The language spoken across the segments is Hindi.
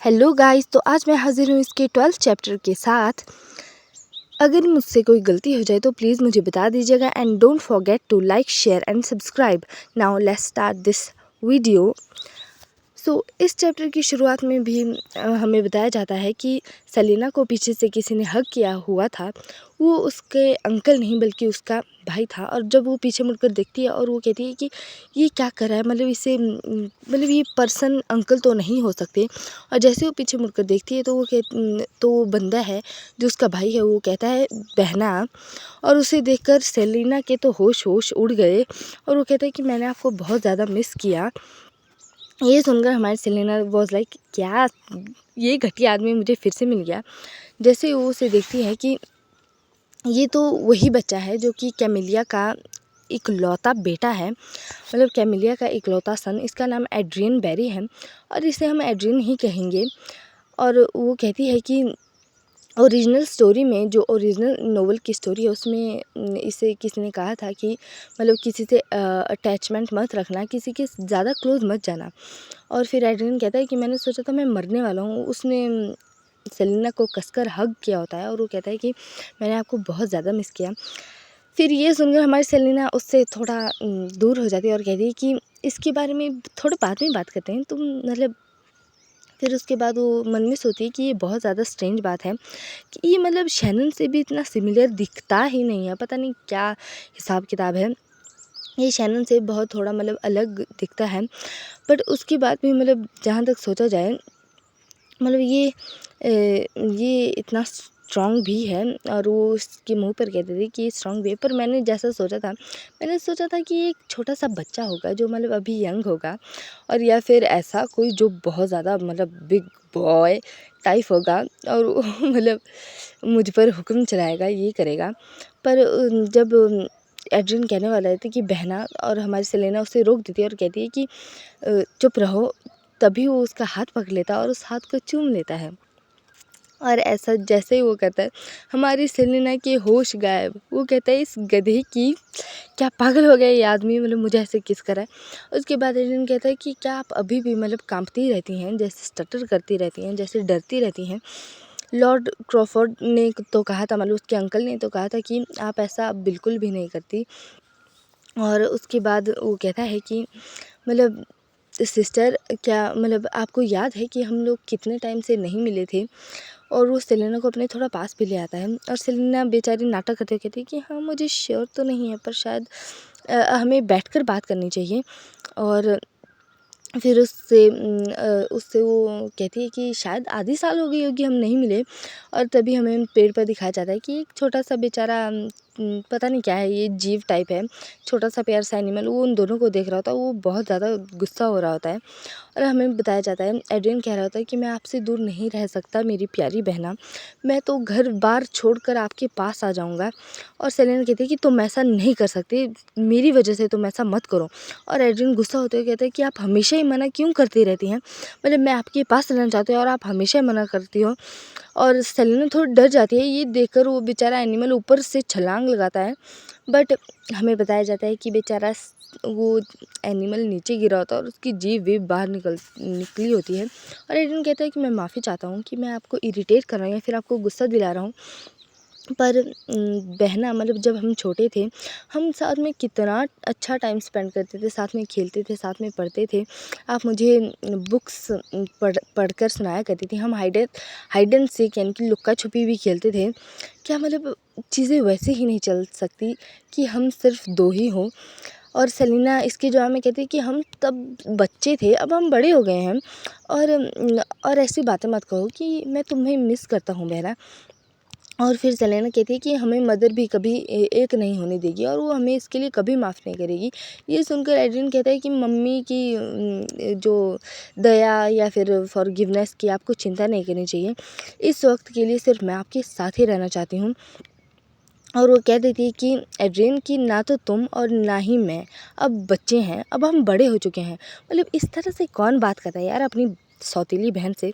हेलो गाइस, तो आज मैं हाजिर हूँ इसके 12th चैप्टर के साथ। अगर मुझसे कोई गलती हो जाए तो प्लीज़ मुझे बता दीजिएगा and don't forget to like share and subscribe. Now let's start this video. इस चैप्टर की शुरुआत में भी हमें बताया जाता है कि सेलिना को पीछे से किसी ने हग किया हुआ था। वो उसके अंकल नहीं बल्कि उसका भाई था। और जब वो पीछे मुड़कर देखती है और वो कहती है कि ये क्या कर रहा है, मतलब इसे मतलब ये पर्सन अंकल तो नहीं हो सकते। और जैसे वो पीछे मुड़कर देखती है तो वो बंदा है जो उसका भाई है, वो कहता है बहना। और उसे देखकर सेलिना के तो होश उड़ गए और वो कहता है कि मैंने आपको बहुत ज़्यादा मिस किया। ये सुनकर हमारी सेलिना वॉज लाइक, क्या ये घटिया आदमी मुझे फिर से मिल गया। जैसे वो उसे देखती है कि ये तो वही बच्चा है जो कि कैमिलिया का इकलौता बेटा है, मतलब कैमिलिया का इकलौता सन। इसका नाम एड्रियन बेरी है और इसे हम एड्रियन ही कहेंगे। और वो कहती है कि ओरिजिनल स्टोरी में, जो ओरिजिनल नोवेल की स्टोरी है, उसमें इसे किसी ने कहा था कि मतलब किसी से अटैचमेंट मत रखना, किसी के ज़्यादा क्लोज मत जाना। और फिर एड्रियन कहता है कि मैंने सोचा था मैं मरने वाला हूँ। उसने सेलिना को कसकर हग किया होता है और वो कहता है कि मैंने आपको बहुत ज़्यादा मिस किया। फिर ये सुनकर हमारी सेलिना उससे थोड़ा दूर हो जाती है और कहती है कि इसके बारे में थोड़ा बाद में बात करते हैं, तुम मतलब। फिर उसके बाद वो मन में सोचती है कि ये बहुत ज़्यादा स्ट्रेंज बात है कि ये मतलब शैनन से भी इतना सिमिलर दिखता ही नहीं है, पता नहीं क्या हिसाब किताब है। ये शैनन से बहुत थोड़ा मतलब अलग दिखता है। बट उसके बाद भी मतलब जहाँ तक सोचा जाए, मतलब ये इतना स्ट्रॉन्ग भी है। और वो उसके मुंह पर कहते थे कि ये स्ट्रॉन्ग भी है। पर मैंने जैसा सोचा था, मैंने सोचा था कि एक छोटा सा बच्चा होगा जो मतलब अभी यंग होगा, और या फिर ऐसा कोई जो बहुत ज़्यादा मतलब बिग बॉय टाइप होगा और वो मतलब मुझ पर हुक्म चलाएगा, ये करेगा। पर जब एड्रियन कहने वाला था कि बहना, और हमारी सेलेना उसे रोक देती है और कहती है कि चुप रहो। तभी वो उसका हाथ पकड़ लेता है और उस हाथ को चूम लेता है। और ऐसा जैसे ही वो करता है, हमारी सेलिना के होश गायब। वो कहता है इस गधे की, क्या पागल हो गया ये आदमी, मतलब मुझे ऐसे किस करा है। उसके बाद एजेंट कहता है कि क्या आप अभी भी मतलब कांपती रहती हैं, जैसे स्टटर करती रहती हैं, जैसे डरती रहती हैं। लॉर्ड क्रॉफोर्ड ने तो कहा था, मतलब उसके अंकल ने तो कहा था कि आप ऐसा बिल्कुल भी नहीं करती। और उसके बाद वो कहता है कि मतलब सिस्टर, क्या मतलब आपको याद है कि हम लोग कितने टाइम से नहीं मिले थे। और वो सेलिना को अपने थोड़ा पास भी ले आता है और सेलिना बेचारी नाटक करते हुए कहती है कि हाँ, मुझे श्योर तो नहीं है, पर शायद हमें बैठकर बात करनी चाहिए। और फिर उससे वो कहती है कि शायद आधी साल हो गई होगी हम नहीं मिले। और तभी हमें पेड़ पर दिखाया जाता है कि एक छोटा सा बेचारा पता नहीं क्या है, ये जीव टाइप है, छोटा सा प्यारा सा एनिमल, वो उन दोनों को देख रहा होता है। वो बहुत ज़्यादा गुस्सा हो रहा होता है और हमें बताया जाता है, एड्रियन कह रहा होता है कि मैं आपसे दूर नहीं रह सकता मेरी प्यारी बहना, मैं तो घर बार छोड़कर आपके पास आ जाऊंगा। और सेलेना कहती है कि तुम ऐसा नहीं कर सकती, मेरी वजह से तुम ऐसा मत करो। और एड्रियन गुस्सा होते हुए कहते हैं कि आप हमेशा ही मना क्यों करती रहती हैं, मतलब मैं आपके पास रहना चाहती हूँ और आप हमेशा ही मना करती हो। और सेलेना थोड़ी डर जाती है, ये देखकर वो बेचारा एनिमल ऊपर से छलांग लगाता है। बट हमें बताया जाता है कि बेचारा वो एनिमल नीचे गिरा होता है और उसकी जीभ भी बाहर निकली होती है। और एडन कहता है कि मैं माफ़ी चाहता हूँ कि मैं आपको इरिटेट कर रहा हूँ या फिर आपको गुस्सा दिला रहा हूँ। पर बहना, मतलब जब हम छोटे थे, हम साथ में कितना अच्छा टाइम स्पेंड करते थे, साथ में खेलते थे, साथ में पढ़ते थे। आप मुझे बुक्स पढ़कर सुनाया करती थी। हम हाइड एंड सीक यानी कि लुक्का छुपी भी खेलते थे। क्या मतलब चीज़ें वैसे ही नहीं चल सकती कि हम सिर्फ दो ही हों। और सेलिना इसके जवाब में कहती है कि हम तब बच्चे थे, अब हम बड़े हो गए हैं। और ऐसी बातें मत कहो कि मैं तुम्हें मिस करता हूँ बहना। और फिर सेलेना कहती है कि हमें मदर भी कभी एक नहीं होने देगी और वो हमें इसके लिए कभी माफ़ नहीं करेगी। ये सुनकर एड्रियन कहता है कि मम्मी की जो दया या फिर फॉरगिवनेस की आपको चिंता नहीं करनी चाहिए। इस वक्त के लिए सिर्फ मैं आपके साथ ही रहना चाहती हूँ। और वो कह देती है कि एड्रियन की ना तो तुम और ना ही मैं अब बच्चे हैं, अब हम बड़े हो चुके हैं। मतलब इस तरह से कौन बात करता है यार अपनी सौतीली बहन से।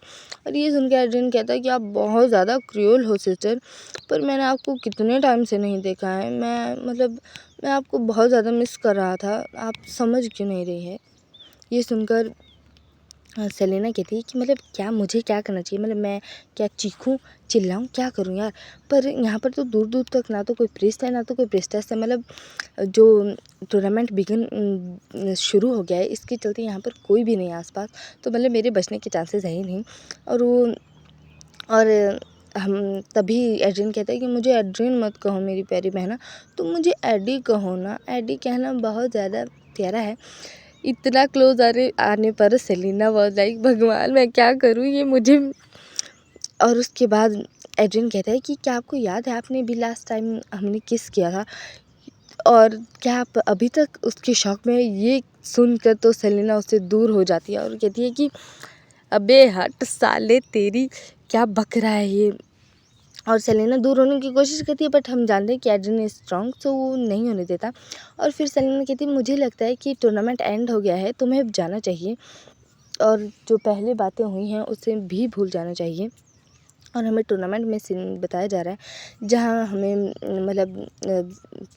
और ये सुन के एड्रियन कहता है कि आप बहुत ज़्यादा क्रूअल हो सिस्टर, पर मैंने आपको कितने टाइम से नहीं देखा है, मैं आपको बहुत ज़्यादा मिस कर रहा था, आप समझ क्यों नहीं रही है। ये सुनकर सेलेना कहती है कि मतलब क्या मुझे क्या करना चाहिए, मतलब मैं क्या चीखूं, चिल्लाऊं, क्या करूं यार। पर यहाँ पर तो दूर दूर तक ना तो कोई प्रीस्ट है ना तो कोई प्रीस्टेस है, मतलब जो टूर्नामेंट शुरू हो गया है इसके चलते यहाँ पर कोई भी नहीं है आसपास, तो मतलब मेरे बचने के चांसेस है ही नहीं। और वो और हम तभी एड्रिन कहता है कि मुझे एड्रिन मत कहो मेरी प्यारी बहना, तुम मुझे एडी कहो ना, एडी कहना बहुत ज़्यादा प्यारा है। इतना क्लोज आने पर सेलिना वाज लाइक भगवान मैं क्या करूँ ये मुझे। और उसके बाद एड्रिन कहता है कि क्या आपको याद है आपने भी लास्ट टाइम हमने किस किया था, और क्या आप अभी तक उसके शौक में। ये सुनकर तो सेलिना उससे दूर हो जाती है और कहती है कि अबे हट साले तेरी, क्या बक रहा है ये। और सेलिना दूर होने की कोशिश करती है, बट हम जानते हैं कि एड्रिन इज स्ट्रॉन्ग, सो वो नहीं होने देता। और फिर सेलिना कहती है मुझे लगता है कि टूर्नामेंट एंड हो गया है, तुम्हें अब जाना चाहिए और जो पहले बातें हुई हैं उसे भी भूल जाना चाहिए। और हमें टूर्नामेंट में सीन बताया जा रहा है जहाँ हमें मतलब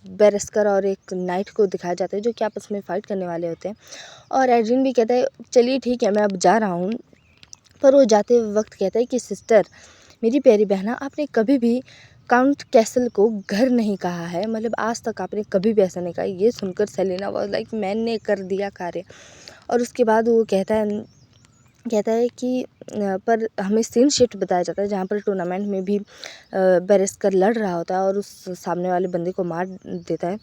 बेरेस्कर और एक नाइट को दिखाया जाता है जो कि आपस में फ़ाइट करने वाले होते हैं। और एड्रिन भी कहता है चलिए ठीक है मैं अब जा रहा हूँ, पर वो जाते वक्त कहता है कि सिस्टर मेरी प्यारी बहना, आपने कभी भी काउंट कैसल को घर नहीं कहा है, मतलब आज तक आपने कभी भी ऐसा नहीं कहा। ये सुनकर सेलिना वाज लाइक मैंने कर दिया कार्य। और उसके बाद वो कहता है कि पर हमें सीन शिफ्ट बताया जाता है जहाँ पर टूर्नामेंट में भी बेरेस्कर लड़ रहा होता है और उस सामने वाले बंदे को मार देता है।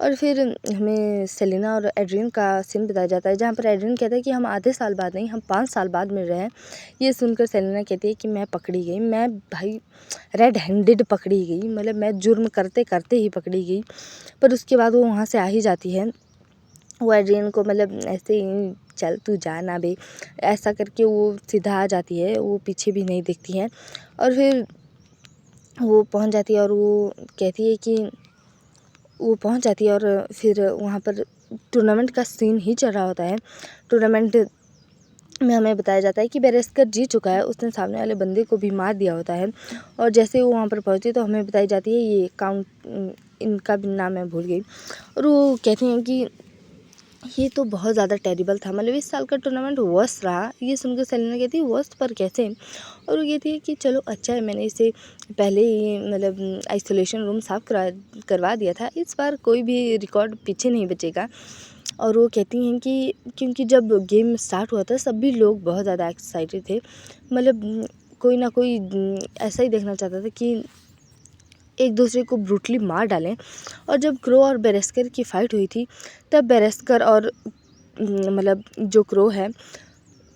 और फिर हमें सेलिना और एड्रिन का सीन बताया जाता है जहाँ पर एड्रिन कहता है कि हम आधे साल बाद नहीं, हम 5 साल बाद मिल रहे हैं। ये सुनकर सेलिना कहती है कि मैं पकड़ी गई, मैं भाई रेड हैंडेड पकड़ी गई, मतलब मैं जुर्म करते करते ही पकड़ी गई। पर उसके बाद वो वहाँ से आ ही जाती है। वो एड्रियन को मतलब ऐसे ही चल तू जा ना बे, ऐसा करके वो सीधा आ जाती है, वो पीछे भी नहीं देखती है। और फिर वो पहुंच जाती है और वो कहती है कि वो पहुंच जाती है और फिर वहाँ पर टूर्नामेंट का सीन ही चल रहा होता है। टूर्नामेंट में हमें बताया जाता है कि बेरेस्कर जीत चुका है, उसने सामने वाले बंदे को भी मार दिया होता है। और जैसे वो वहाँ पर पहुँची तो हमें बताई जाती है ये काउंट, इनका भी नाम मैं भूल गई। और वो कहती हैं कि ये तो बहुत ज़्यादा टेरिबल था, मतलब इस साल का टूर्नामेंट वर्स्ट रहा। ये सुनकर सेलिना कहती है वर्स्ट पर कैसे। और वो कहती है कि चलो अच्छा है मैंने इसे पहले ही मतलब आइसोलेशन रूम साफ़ करवा दिया था, इस बार कोई भी रिकॉर्ड पीछे नहीं बचेगा। और वो कहती हैं कि क्योंकि जब गेम स्टार्ट हुआ था सभी लोग बहुत ज़्यादा एक्साइटेड थे, मतलब कोई ना कोई ऐसा ही देखना चाहता था कि एक दूसरे को ब्रूटली मार डालें। और जब क्रो और बेरेस्कर की फ़ाइट हुई थी तब बेरेस्कर और मतलब जो क्रो है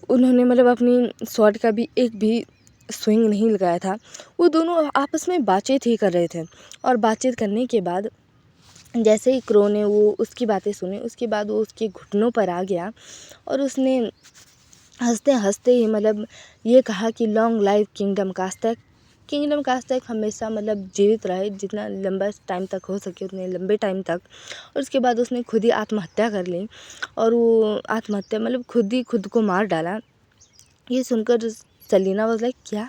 उन्होंने मतलब अपनी स्वॉर्ड का भी एक भी स्विंग नहीं लगाया था। वो दोनों आपस में बातचीत ही कर रहे थे और बातचीत करने के बाद जैसे ही क्रो ने वो उसकी बातें सुनी उसके बाद वो उसके घुटनों पर आ गया और उसने हंसते हंसते ही मतलब ये कहा कि लॉन्ग लाइफ किंगडम कास्टैक, किंगडम कास्टैक हमेशा मतलब जीवित रहे, जितना लंबा टाइम तक हो सके उतने लंबे टाइम तक। और उसके बाद उसने खुद ही आत्महत्या कर ली और वो आत्महत्या मतलब खुद ही खुद को मार डाला। ये सुनकर सेलिना वाज लाइक क्या,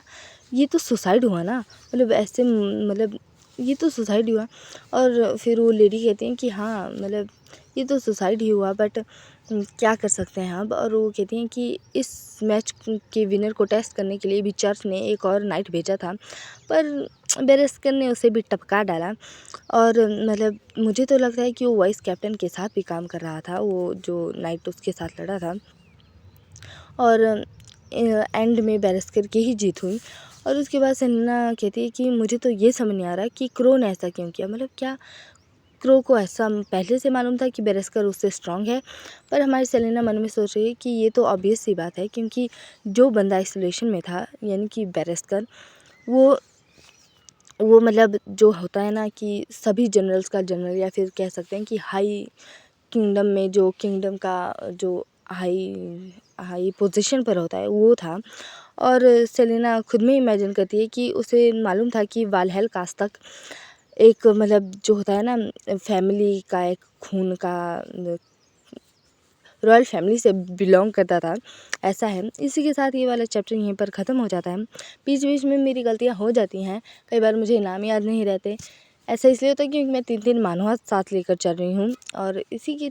ये तो सुसाइड हुआ ना, मतलब ऐसे मतलब ये तो सुसाइड हुआ। और फिर वो लेडी कहती हैं कि हाँ मतलब ये तो सुसाइड ही हुआ, बट क्या कर सकते हैं अब। और वो कहती हैं कि इस मैच के विनर को टेस्ट करने के लिए भी चर्च ने एक और नाइट भेजा था, पर बेरेस्कर ने उसे भी टपका डाला। और मतलब मुझे तो लगता है कि वो वाइस कैप्टन के साथ भी काम कर रहा था, वो जो नाइट उसके साथ लड़ा था। और एंड में बेरेस्कर की ही जीत हुई। और उसके बाद सेलिना कहती है कि मुझे तो ये समझ नहीं आ रहा कि क्रो ने ऐसा क्यों किया, मतलब क्या क्रो को ऐसा पहले से मालूम था कि बेरेस्कर उससे स्ट्रांग है। पर हमारी सेलिना मन में सोच रही है कि ये तो ऑब्वियस सी बात है, क्योंकि जो बंदा आइसोलेशन में था यानी कि बेरेस्कर, वो मतलब जो होता है ना कि सभी जनरल्स का जनरल, या फिर कह सकते हैं कि हाई किंगडम में जो किंगडम का जो हाई हाई पोजीशन पर होता है वो था। और सेलिना खुद में इमेजिन करती है कि उसे मालूम था कि वालहैल कास्ट तक एक मतलब जो होता है ना फैमिली का एक खून का रॉयल फैमिली से बिलोंग करता था, ऐसा है। इसी के साथ ये वाला चैप्टर यहीं पर ख़त्म हो जाता है। बीच बीच में मेरी गलतियाँ हो जाती हैं, कई बार मुझे नाम याद नहीं रहते। ऐसा इसलिए होता है क्योंकि मैं 3-3 महानुभाव साथ लेकर चल रही हूँ और इसी के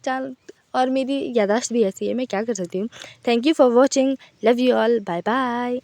और मेरी याददाश्त भी ऐसी है, मैं क्या कर सकती हूँ। Thank you for watching, love you all, bye bye.